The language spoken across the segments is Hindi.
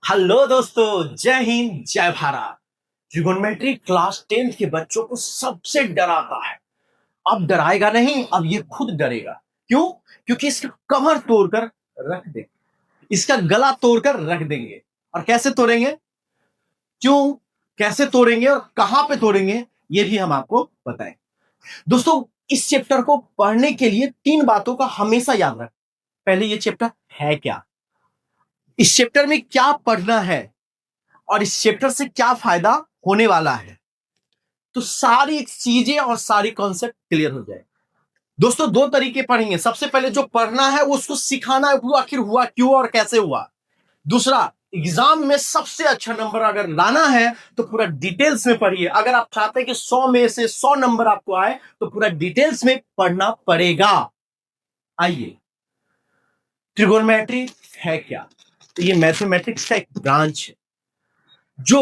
हेलो दोस्तों, जय हिंद जय भारत। ट्रिगोनोमेट्री क्लास 10th के बच्चों को सबसे डराता है। अब डराएगा नहीं, अब ये खुद डरेगा। क्यों? क्योंकि इसका कमर तोड़कर रख देंगे, इसका गला तोड़कर रख देंगे। और कैसे तोड़ेंगे, क्यों, कैसे तोड़ेंगे और कहां पे तोड़ेंगे, ये भी हम आपको बताएं। दोस्तों, इस चैप्टर को पढ़ने के लिए 3 बातों का हमेशा याद रखें। पहले, ये चैप्टर है क्या, इस चैप्टर में क्या पढ़ना है और इस चैप्टर से क्या फायदा होने वाला है, तो सारी चीजें और सारी कॉन्सेप्ट क्लियर हो जाए। दोस्तों, 2 तरीके पढ़ेंगे। सबसे पहले जो पढ़ना है वो उसको सिखाना है, वो आखिर हुआ क्यों और कैसे हुआ। दूसरा, एग्जाम में सबसे अच्छा नंबर अगर लाना है तो पूरा डिटेल्स में पढ़िए। अगर आप चाहते हैं कि 100 में से 100 नंबर आपको आए तो पूरा डिटेल्स में पढ़ना पड़ेगा। आइए, ट्रिगोनोमेट्री है क्या? तो ये मैथमेटिक्स का एक ब्रांच है जो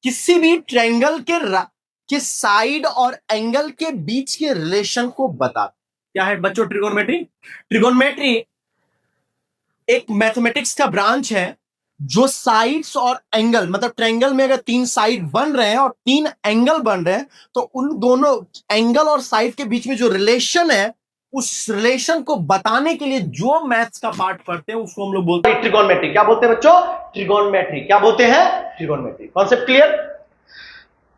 किसी भी ट्रायंगल के साइड और एंगल के बीच के रिलेशन को बता। क्या है बच्चों ट्रिगोनोमेट्री? ट्रिगोनोमेट्री एक मैथमेटिक्स का ब्रांच है जो साइड्स और एंगल, मतलब ट्रायंगल में अगर 3 साइड बन रहे हैं और 3 एंगल बन रहे हैं तो उन दोनों एंगल और साइड के बीच में जो रिलेशन है, उस रिलेशन को बताने के लिए जो मैथ्स का पार्ट पढ़ते हैं उसको हम लोग बोलते हैं ट्रिगोनोमेट्री। क्या बोलते हैं बच्चों? ट्रिगोनोमेट्री। क्या बोलते हैं? ट्रिगोनोमेट्री। Concept clear?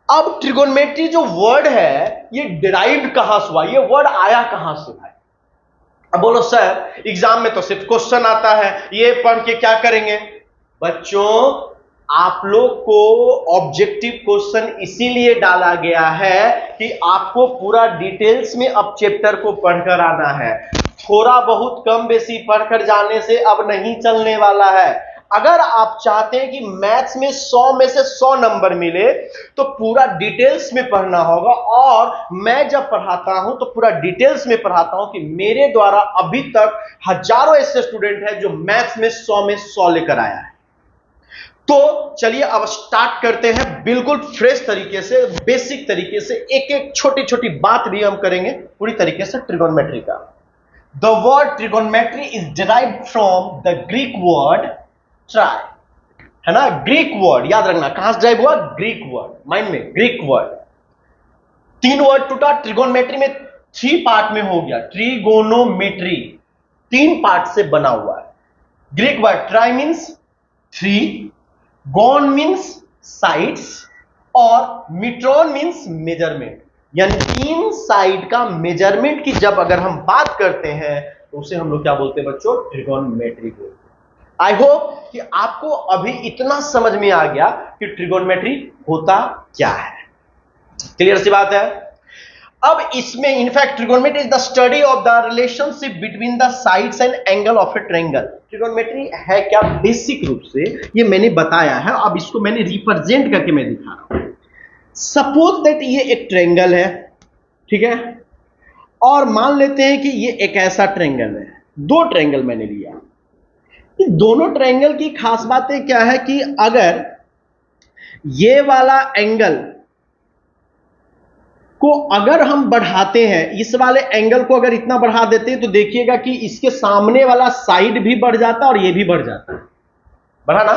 अब ट्रिगोनोमेट्री जो वर्ड है ये डिराइव्ड कहां से हुआ, ये वर्ड आया कहां से भाई? अब बोलो सर, एग्जाम में तो सिर्फ क्वेश्चन आता है, ये पढ़ के क्या करेंगे? बच्चों, आप लोग को ऑब्जेक्टिव क्वेश्चन इसीलिए डाला गया है कि आपको पूरा डिटेल्स में अब चैप्टर को पढ़कर आना है। थोड़ा बहुत कम बेसी पढ़कर जाने से अब नहीं चलने वाला है। अगर आप चाहते हैं कि मैथ्स में 100 में से 100 नंबर मिले तो पूरा डिटेल्स में पढ़ना होगा। और मैं जब पढ़ाता हूं तो पूरा डिटेल्स में पढ़ाता हूं कि मेरे द्वारा अभी तक हजारों ऐसे स्टूडेंट हैं जो मैथ्स में 100 में 100 लेकर आया है। तो चलिए अब स्टार्ट करते हैं बिल्कुल फ्रेश तरीके से, बेसिक तरीके से। एक एक छोटी छोटी बात भी हम करेंगे पूरी तरीके से ट्रिगोनोमेट्री का। The word trigonometry is derived from the Greek word try, है ना? ग्रीक वर्ड याद रखना, कहां से ड्राइव हुआ? ग्रीक वर्ड, माइंड में ग्रीक वर्ड। 3 वर्ड टूटा ट्रिगोनोमेट्री में, 3 पार्ट में हो गया। ट्रिगोनोमेट्री 3 पार्ट से बना हुआ है। ग्रीक वर्ड ट्राई मीन्स 3, गोन मीन्स साइड्स और मीट्रॉन मीन्स मेजरमेंट, यानी 3 साइड का मेजरमेंट की जब अगर हम बात करते हैं तो उसे हम लोग क्या बोलते हैं बच्चों? ट्रिगोनोमेट्री बोलते हैं। आई होप कि आपको अभी इतना समझ में आ गया कि ट्रिगोनोमेट्री होता क्या है। क्लियर सी बात है? अब इसमें in fact trigonometry is the study of the relationship between the sides and angle of A triangle. Trigonometry है क्या? बेसिक रूप से ये मैंने बताया है, अब इसको मैंने रिप्रेजेंट करके मैं दिखा रहा हूं। सपोज दैट ये एक ट्रायंगल है, ठीक है, और मान लेते हैं कि ये एक ऐसा ट्रायंगल है। 2 ट्रायंगल मैंने लिया। इन दोनों ट्रायंगल की खास बातें क्या है कि अगर ये वाला एंगल को अगर हम बढ़ाते हैं, इस वाले एंगल को अगर इतना बढ़ा देते हैं तो देखिएगा कि इसके सामने वाला साइड भी बढ़ जाता है और ये भी बढ़ जाता है। बढ़ा ना?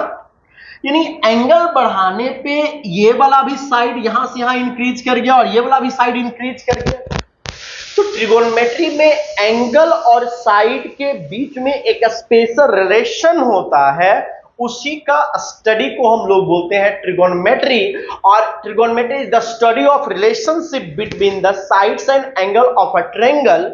यानी एंगल बढ़ाने पे ये वाला भी साइड यहां से यहां इंक्रीज कर गया और ये वाला भी साइड इंक्रीज कर गया। तो ट्रिगोनोमेट्री में एंगल और साइड के बीच में एक स्पेशल रिलेशन होता है, उसी का स्टडी को हम लोग बोलते हैं ट्रिगोनोमेट्री। और trigonometry is the study of relationship between the sides and angle of a triangle.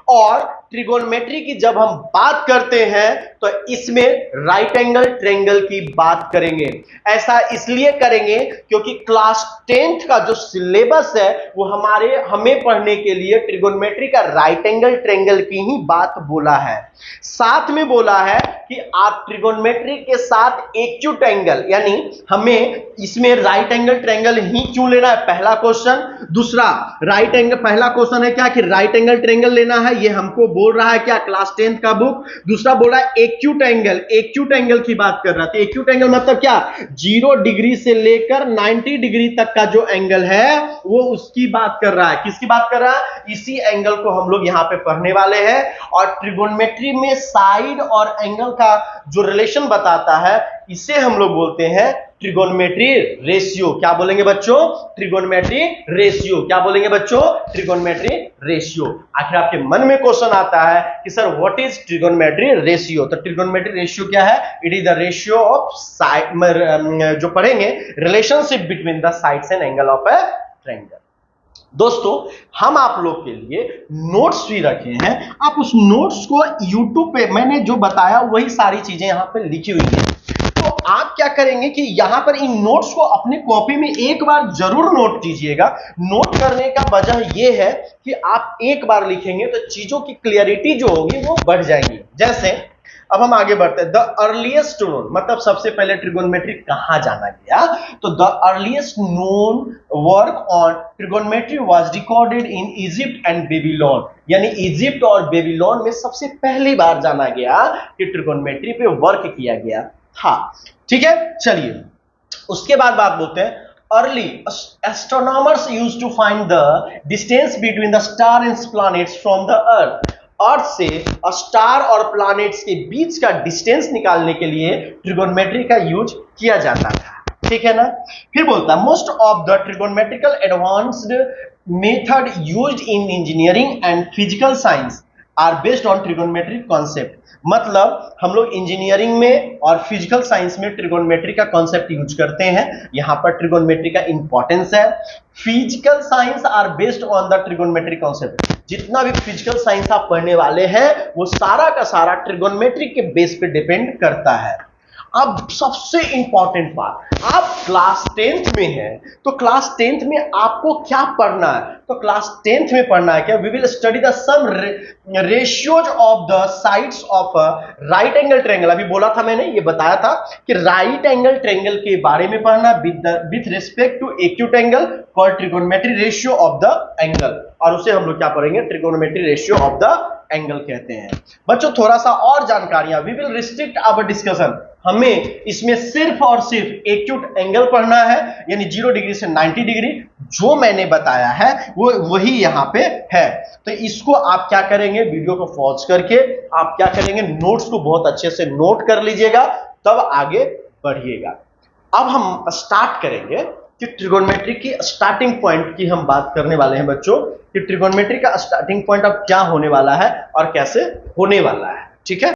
और ट्रिगोनोमेट्री की जब हम बात करते हैं तो इसमें राइट एंगल ट्रायंगल की बात करेंगे। ऐसा इसलिए करेंगे क्योंकि क्लास 10th का जो सिलेबस है वो हमें पढ़ने के लिए ट्रिगोनोमेट्री का राइट एंगल ट्रायंगल की ही बात बोला है। साथ में बोला है कि आप ट्रिगोनोमेट्री के साथ एक्यूट एंगल, यानी हमें इसमें राइट एंगल ट्रायंगल ही क्यों लेना है, पहला क्वेश्चन। दूसरा, राइट एंगल, पहला क्वेश्चन है क्या कि राइट एंगल ट्रायंगल लेना है, ये हमको बोल रहा है क्या, क्लास 10th का बुक। दूसरा बोल रहा है एक्यूट एंगल, एक्यूट एंगल की बात कर रहा था। एक्यूट एंगल मतलब क्या, 0 डिग्री से लेकर 90 डिग्री तक का जो एंगल है वो उसकी बात कर रहा है। किसकी बात कर रहा है, इसी एंगल को हम लोग यहां पे पढ़ने वाले हैं। और ट्रिगोनोमेट्री में साइड और एंगल का जो रिलेशन बताता है इसे हम लोग बोलते हैं ट्रिगोनोमेट्री रेशियो। क्या बोलेंगे बच्चों, ट्रिगोनोमेट्री रेशियो। क्या बोलेंगे बच्चों, ट्रिगोनोमेट्री रेशियो। आखिर आपके मन में क्वेश्चन आता है कि sir what is trigonometry ratio. तो ट्रिगोनोमेट्री रेशियो क्या है, it is the ratio of side, जो पढ़ेंगे relationship between the sides and angle of A triangle. दोस्तों हम आप लोग के लिए नोट्स भी रखे हैं, आप उस नोट्स को YouTube पे मैंने जो बताया वही सारी चीजें यहां पे लिखी हुई है। तो आप क्या करेंगे कि यहां पर इन नोट्स को अपने कॉपी में एक बार जरूर नोट कीजिएगा। नोट करने का वजह यह है कि आप एक बार लिखेंगे तो चीजों की क्लियरिटी जो होगी वो बढ़ जाएगी। जैसे अब हम आगे बढ़ते हैं, द अर्लीस्ट नोन मतलब सबसे पहले ट्रिगोनोमेट्री कहां जाना गया, तो the earliest known work on trigonometry was recorded in Egypt and Babylon. यानी इजिप्ट और बेबीलोन में सबसे पहली बार जाना गया कि ट्रिगोनोमेट्री पे वर्क किया गया था। ठीक है, चलिए उसके बाद बात बोलते हैं, early astronomers used to find the distance between the star and planets from the earth। अर्थ से स्टार और प्लैनेट्स के बीच का डिस्टेंस निकालने के लिए ट्रिगोनोमेट्री का यूज किया जाता था। ठीक है ना। फिर बोलता है, most of the trigonometrical advanced method used in engineering and physical science are based on trigonometric concept. मतलब हम लोग इंजीनियरिंग में और फिजिकल साइंस में ट्रिगोनोमेट्री का कॉन्सेप्ट यूज करते हैं। यहां पर ट्रिगोनोमेट्री का इंपॉर्टेंस है। Physical science are based on the trigonometry concept. जितना भी फिजिकल साइंस आप पढ़ने वाले हैं वो सारा का सारा ट्रिगोनोमेट्री के बेस पे डिपेंड करता है। अब सबसे इंपॉर्टेंट बात, आप क्लास 10th में हैं तो क्लास 10th में आपको क्या पढ़ना है, तो क्लास 10th में पढ़ना है क्या, we will study the sum ratios of the sides of right angle triangle. अभी बोला था मैंने, ये बताया था कि राइट एंगल ट्रायंगल के बारे में पढ़ना with respect to acute angle called trigonometry ratio of the angle. और उसे हम लोग क्या पढ़ेंगे, trigonometry ratio of the angle कहते हैं। बच्चों थोड़ा सा और जानकारियां, we will restrict our discussion. हमें इसमें सिर्फ और सिर्फ एक्यूट एंगल पढ़ना है, यानी 0 डिग्री से 90 डिग्री। जो मैंने बताया है वो वही यहां पे है। तो इसको आप क्या करेंगे, वीडियो को पॉज करके आप क्या करेंगे, नोट्स को बहुत अच्छे से नोट कर लीजिएगा, तब आगे बढ़िएगा। अब हम स्टार्ट करेंगे कि ट्रिगोनोमेट्री की स्टार्टिंग पॉइंट की हम बात करने वाले हैं बच्चों, कि ट्रिगोनोमेट्री का स्टार्टिंग पॉइंट अब क्या होने वाला है और कैसे होने वाला है। ठीक है।